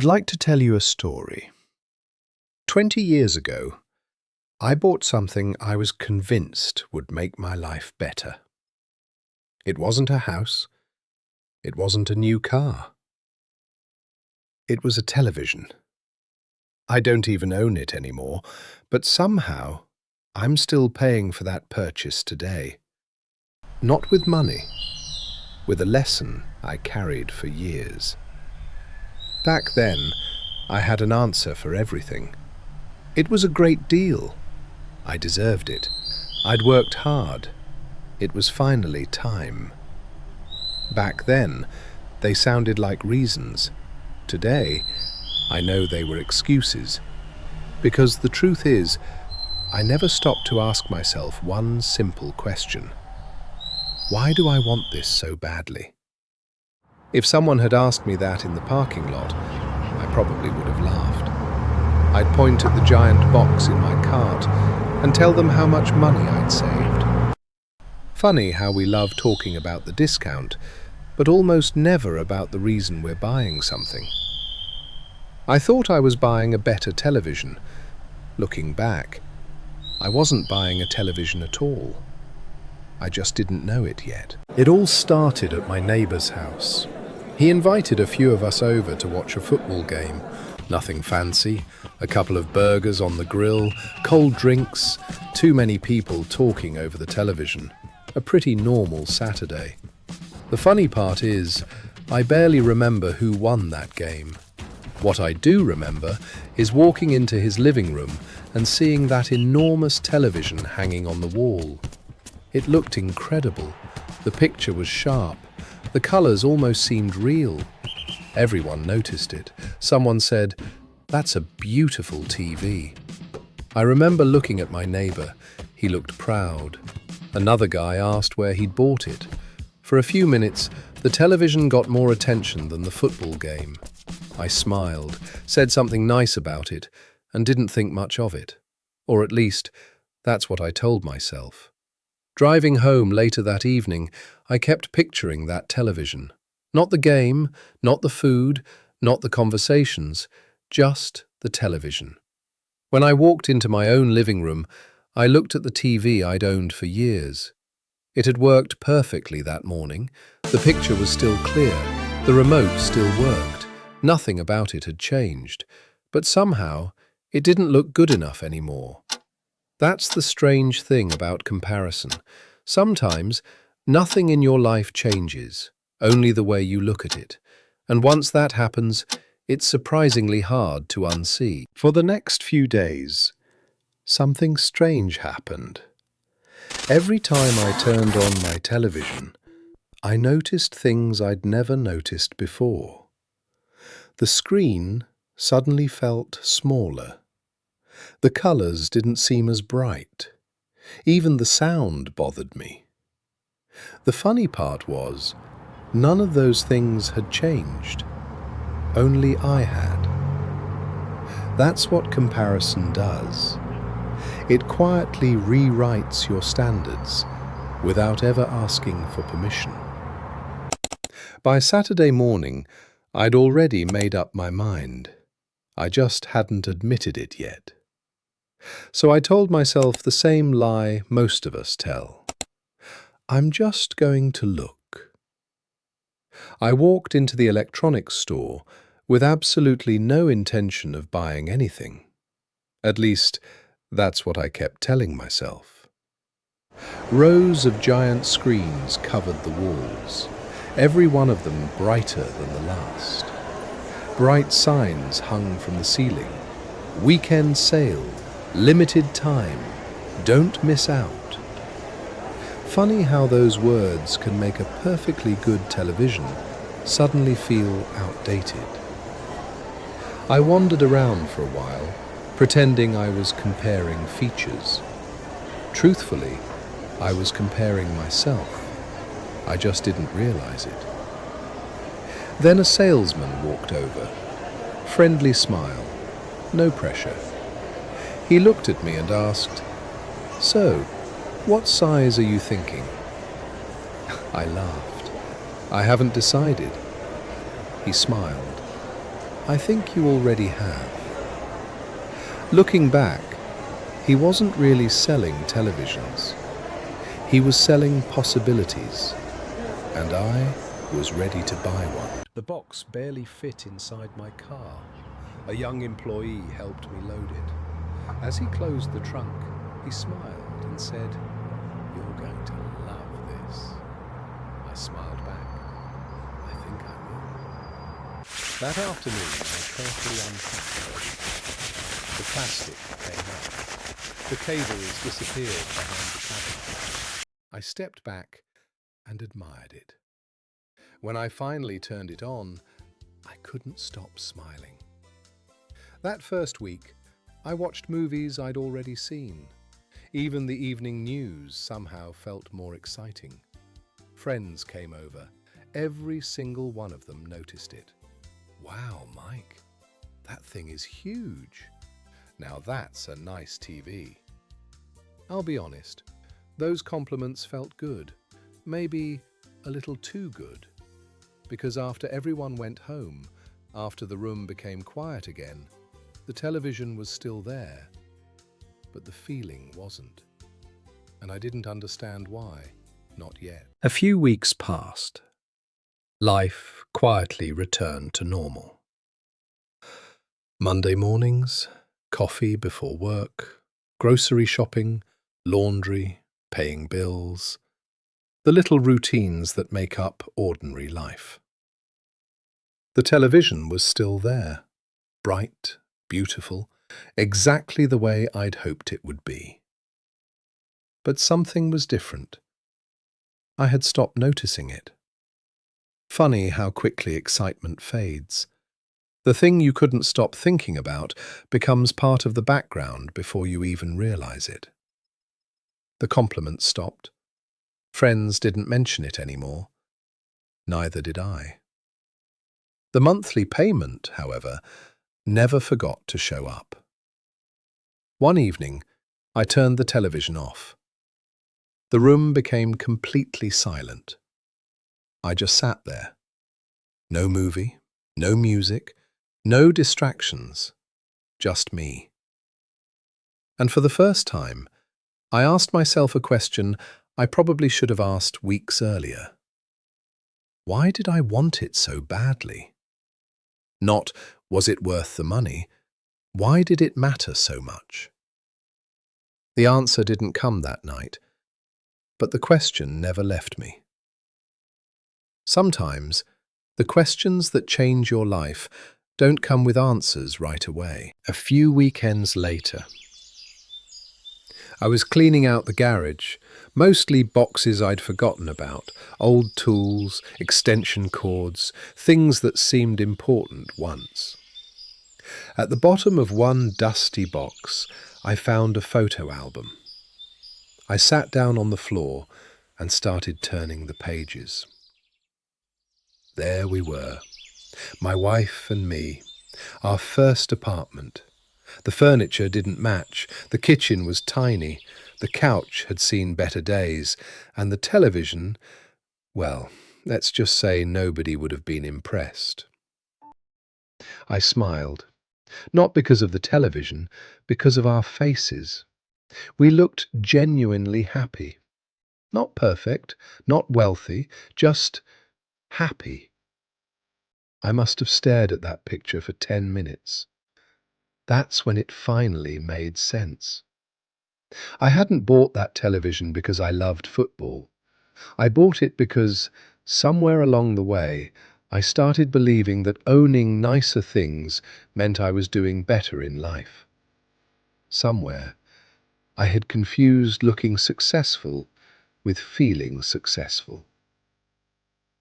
I'd like to tell you a story. 20 years ago, I bought something I was convinced would make my life better. It wasn't a house. It wasn't a new car. It was a television. I don't even own it anymore, but somehow I'm still paying for that purchase today. Not with money, with a lesson I carried for years. Back then, I had an answer for everything. It was a great deal. I deserved it. I'd worked hard. It was finally time. Back then, they sounded like reasons. Today, I know they were excuses. Because the truth is, I never stopped to ask myself one simple question. Why do I want this so badly? If someone had asked me that in the parking lot, I probably would have laughed. I'd point at the giant box in my cart and tell them how much money I'd saved. Funny how we love talking about the discount, but almost never about the reason we're buying something. I thought I was buying a better television. Looking back, I wasn't buying a television at all. I just didn't know it yet. It all started at my neighbour's house. He invited a few of us over to watch a football game. Nothing fancy, a couple of burgers on the grill, cold drinks, too many people talking over the television. A pretty normal Saturday. The funny part is, I barely remember who won that game. What I do remember is walking into his living room and seeing that enormous television hanging on the wall. It looked incredible. The picture was sharp. The colours almost seemed real. Everyone noticed it. Someone said, "That's a beautiful TV." I remember looking at my neighbour. He looked proud. Another guy asked where he'd bought it. For a few minutes, the television got more attention than the football game. I smiled, said something nice about it, and didn't think much of it. Or at least, that's what I told myself. Driving home later that evening, I kept picturing that television. Not the game, not the food, not the conversations, just the television. When I walked into my own living room, I looked at the TV I'd owned for years. It had worked perfectly that morning. The picture was still clear. The remote still worked. Nothing about it had changed. But somehow, it didn't look good enough anymore. That's the strange thing about comparison. Sometimes, nothing in your life changes, only the way you look at it. And once that happens, it's surprisingly hard to unsee. For the next few days, something strange happened. Every time I turned on my television, I noticed things I'd never noticed before. The screen suddenly felt smaller. The colours didn't seem as bright. Even the sound bothered me. The funny part was, none of those things had changed. Only I had. That's what comparison does. It quietly rewrites your standards without ever asking for permission. By Saturday morning, I'd already made up my mind. I just hadn't admitted it yet. So I told myself the same lie most of us tell. I'm just going to look. I walked into the electronics store with absolutely no intention of buying anything. At least, that's what I kept telling myself. Rows of giant screens covered the walls, every one of them brighter than the last. Bright signs hung from the ceiling. Weekend sale, limited time, don't miss out. Funny how those words can make a perfectly good television suddenly feel outdated. I wandered around for a while, pretending I was comparing features. Truthfully, I was comparing myself. I just didn't realize it. Then a salesman walked over. Friendly smile, no pressure. He looked at me and asked, "So, what size are you thinking?" I laughed. "I haven't decided." He smiled. I think you already have. Looking back, he wasn't really selling televisions. He was selling possibilities, and I was ready to buy one. The box barely fit inside my car. A young employee helped me load it. As he closed the trunk, he smiled and said, "You're going to love this." I smiled back. "I think I will." That afternoon, I carefully unpacked everything. The plastic came off. The cables disappeared behind the cabinet. I stepped back and admired it. When I finally turned it on, I couldn't stop smiling. That first week, I watched movies I'd already seen. Even the evening news somehow felt more exciting. Friends came over. Every single one of them noticed it. "Wow, Mike, that thing is huge. Now that's a nice TV." I'll be honest, those compliments felt good, maybe a little too good, because after everyone went home, after the room became quiet again, the television was still there, but the feeling wasn't. And I didn't understand why, not yet. A few weeks passed. Life quietly returned to normal. Monday mornings, coffee before work, grocery shopping, laundry, paying bills, the little routines that make up ordinary life. The television was still there, bright, beautiful, exactly the way I'd hoped it would be. But something was different. I had stopped noticing it. Funny how quickly excitement fades. The thing you couldn't stop thinking about becomes part of the background before you even realize it. The compliments stopped. Friends didn't mention it anymore. Neither did I. The monthly payment, however, never forgot to show up. One evening, I turned the television off. The room became completely silent. I just sat there. No movie, no music, no distractions, just me. And for the first time, I asked myself a question I probably should have asked weeks earlier. Why did I want it so badly? Not, was it worth the money? Why did it matter so much? The answer didn't come that night, but the question never left me. Sometimes, the questions that change your life don't come with answers right away. A few weekends later, I was cleaning out the garage, mostly boxes I'd forgotten about, old tools, extension cords, things that seemed important once. At the bottom of one dusty box, I found a photo album. I sat down on the floor and started turning the pages. There we were, my wife and me, our first apartment. The furniture didn't match, the kitchen was tiny, the couch had seen better days, and the television, well, let's just say nobody would have been impressed. I smiled, not because of the television, because of our faces. We looked genuinely happy. Not perfect, not wealthy, just happy. I must have stared at that picture for 10 minutes. That's when it finally made sense. I hadn't bought that television because I loved football. I bought it because, somewhere along the way, I started believing that owning nicer things meant I was doing better in life. Somewhere, I had confused looking successful with feeling successful.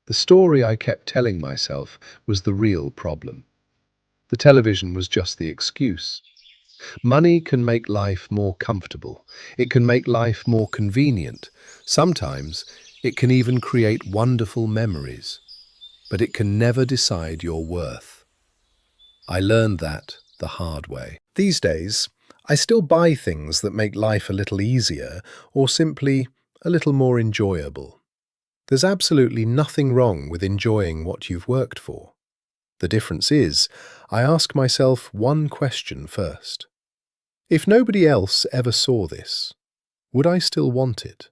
The story I kept telling myself was the real problem. The television was just the excuse. Money can make life more comfortable. It can make life more convenient. Sometimes it can even create wonderful memories. But it can never decide your worth. I learned that the hard way. These days, I still buy things that make life a little easier or simply a little more enjoyable. There's absolutely nothing wrong with enjoying what you've worked for. The difference is, I ask myself one question first. If nobody else ever saw this, would I still want it?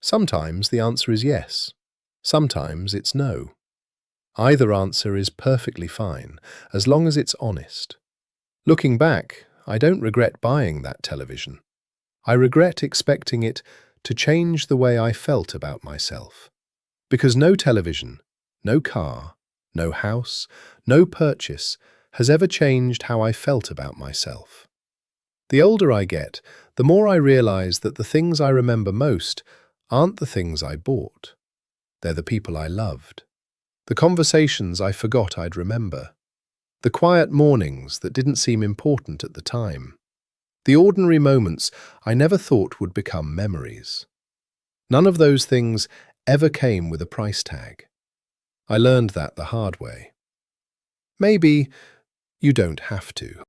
Sometimes the answer is yes. Sometimes it's no. Either answer is perfectly fine, as long as it's honest. Looking back, I don't regret buying that television. I regret expecting it to change the way I felt about myself. Because no television, no car, no house, no purchase has ever changed how I felt about myself. The older I get, the more I realize that the things I remember most aren't the things I bought. They're the people I loved. The conversations I forgot I'd remember. The quiet mornings that didn't seem important at the time. The ordinary moments I never thought would become memories. None of those things ever came with a price tag. I learned that the hard way. Maybe you don't have to.